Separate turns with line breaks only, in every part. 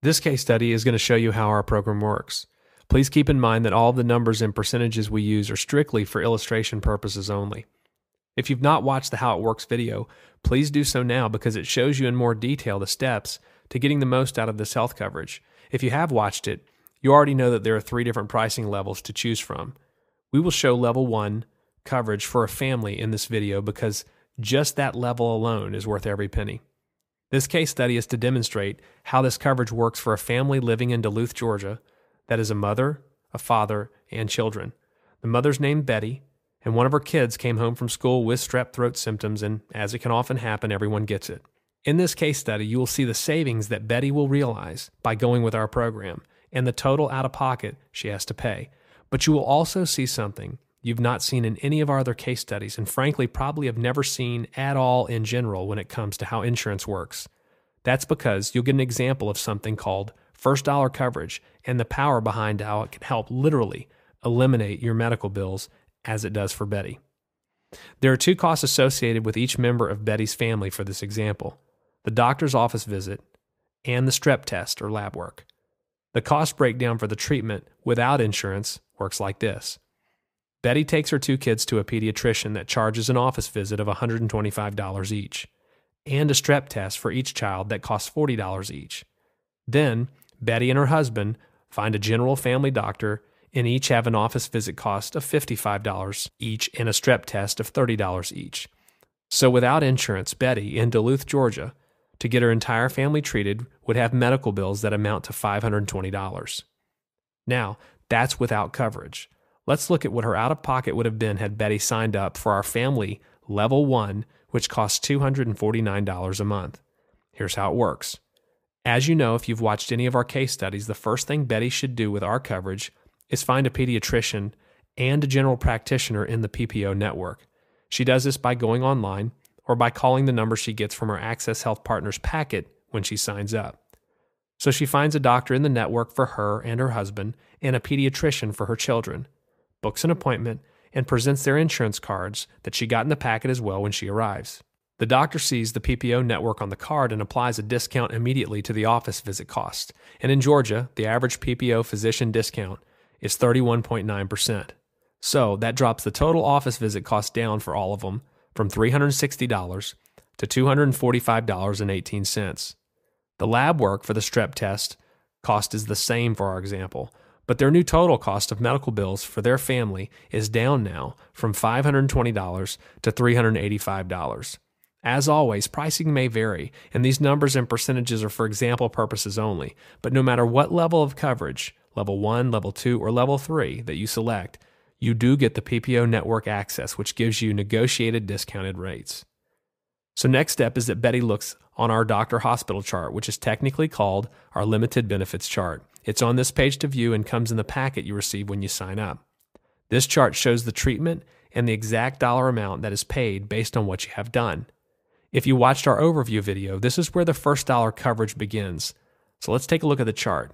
This case study is going to show you how our program works. Please keep in mind that all of the numbers and percentages we use are strictly for illustration purposes only. If you've not watched the How It Works video, please do so now because it shows you in more detail the steps to getting the most out of this health coverage. If you have watched it, you already know that there are 3 different pricing levels to choose from. We will show level 1 coverage for a family in this video because just that level alone is worth every penny. This case study is to demonstrate how this coverage works for a family living in Duluth, Georgia, that is a mother, a father, and children. The mother's named Betty, and one of her kids came home from school with strep throat symptoms, and as it can often happen, everyone gets it. In this case study, you will see the savings that Betty will realize by going with our program, and the total out-of-pocket she has to pay. But you will also see something you've not seen in any of our other case studies, and frankly probably have never seen at all in general when it comes to how insurance works. That's because you'll get an example of something called first dollar coverage and the power behind how it can help literally eliminate your medical bills as it does for Betty. There are 2 costs associated with each member of Betty's family for this example: the doctor's office visit and the strep test or lab work. The cost breakdown for the treatment without insurance works like this. Betty takes her 2 kids to a pediatrician that charges an office visit of $125 each, and a strep test for each child that costs $40 each. Then, Betty and her husband find a general family doctor and each have an office visit cost of $55 each and a strep test of $30 each. So without insurance, Betty in Duluth, Georgia, to get her entire family treated would have medical bills that amount to $520. Now, that's without coverage. Let's look at what her out-of-pocket would have been had Betty signed up for our family level 1, which costs $249 a month. Here's how it works. As you know, if you've watched any of our case studies, the first thing Betty should do with our coverage is find a pediatrician and a general practitioner in the PPO network. She does this by going online or by calling the number she gets from her Access Health Partners packet when she signs up. So she finds a doctor in the network for her and her husband and a pediatrician for her children, books an appointment, and presents their insurance cards that she got in the packet as well when she arrives. The doctor sees the PPO network on the card and applies a discount immediately to the office visit cost. And in Georgia, the average PPO physician discount is 31.9%. So that drops the total office visit cost down for all of them from $360 to $245.18. The lab work for the strep test cost is the same for our example, but their new total cost of medical bills for their family is down now from $520 to $385. As always, pricing may vary, and these numbers and percentages are for example purposes only, but no matter what level of coverage, level 1, level 2, or level 3 that you select, you do get the PPO network access, which gives you negotiated discounted rates. So next step is that Betty looks on our doctor hospital chart, which is technically called our limited benefits chart. It's on this page to view and comes in the packet you receive when you sign up. This chart shows the treatment and the exact dollar amount that is paid based on what you have done. If you watched our overview video, this is where the first dollar coverage begins. So let's take a look at the chart.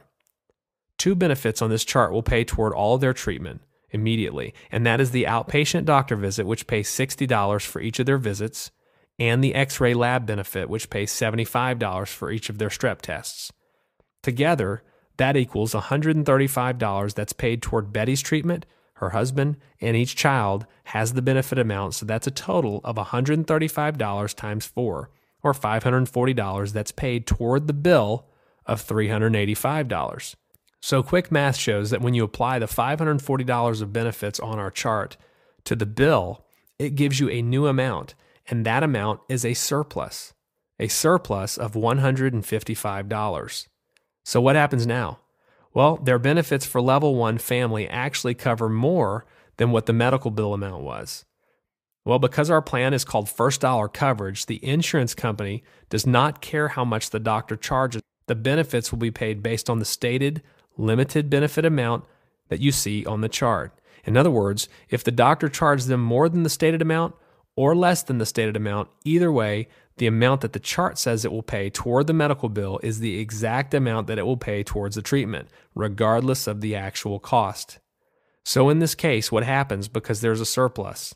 2 benefits on this chart will pay toward all of their treatment immediately, and that is the outpatient doctor visit, which pays $60 for each of their visits, and the X-ray lab benefit, which pays $75 for each of their strep tests. Together, that equals $135 that's paid toward Betty's treatment, her husband, and each child has the benefit amount, so that's a total of $135 times 4, or $540 that's paid toward the bill of $385. So quick math shows that when you apply the $540 of benefits on our chart to the bill, it gives you a new amount, and that amount is a surplus of $155. So what happens now? Well, their benefits for level 1 family actually cover more than what the medical bill amount was. Well, because our plan is called first dollar coverage, the insurance company does not care how much the doctor charges. The benefits will be paid based on the stated limited benefit amount that you see on the chart. In other words, if the doctor charged them more than the stated amount or less than the stated amount, either way, the amount that the chart says it will pay toward the medical bill is the exact amount that it will pay towards the treatment, regardless of the actual cost. So in this case, what happens because there's a surplus?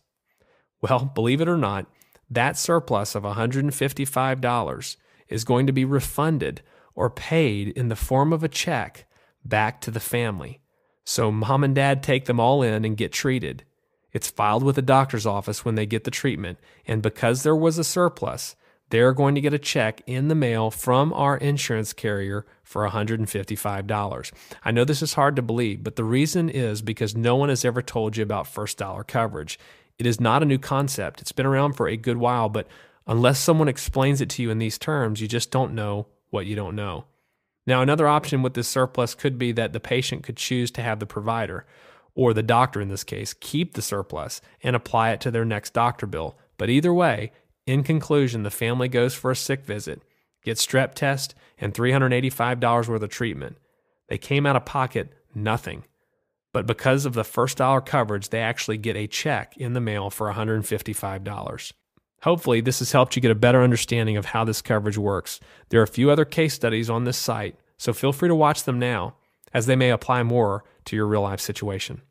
Well, believe it or not, that surplus of $155 is going to be refunded or paid in the form of a check back to the family. So mom and dad take them all in and get treated. It's filed with the doctor's office when they get the treatment, and because there was a surplus, they're going to get a check in the mail from our insurance carrier for $155. I know this is hard to believe, but the reason is because no one has ever told you about first dollar coverage. It is not a new concept. It's been around for a good while, but unless someone explains it to you in these terms, you just don't know what you don't know. Now, another option with this surplus could be that the patient could choose to have the provider, or the doctor in this case, keep the surplus and apply it to their next doctor bill. But either way, in conclusion, the family goes for a sick visit, gets strep test, and $385 worth of treatment. They came out of pocket nothing. But because of the first dollar coverage, they actually get a check in the mail for $155. Hopefully, this has helped you get a better understanding of how this coverage works. There are a few other case studies on this site, so feel free to watch them now, as they may apply more to your real-life situation.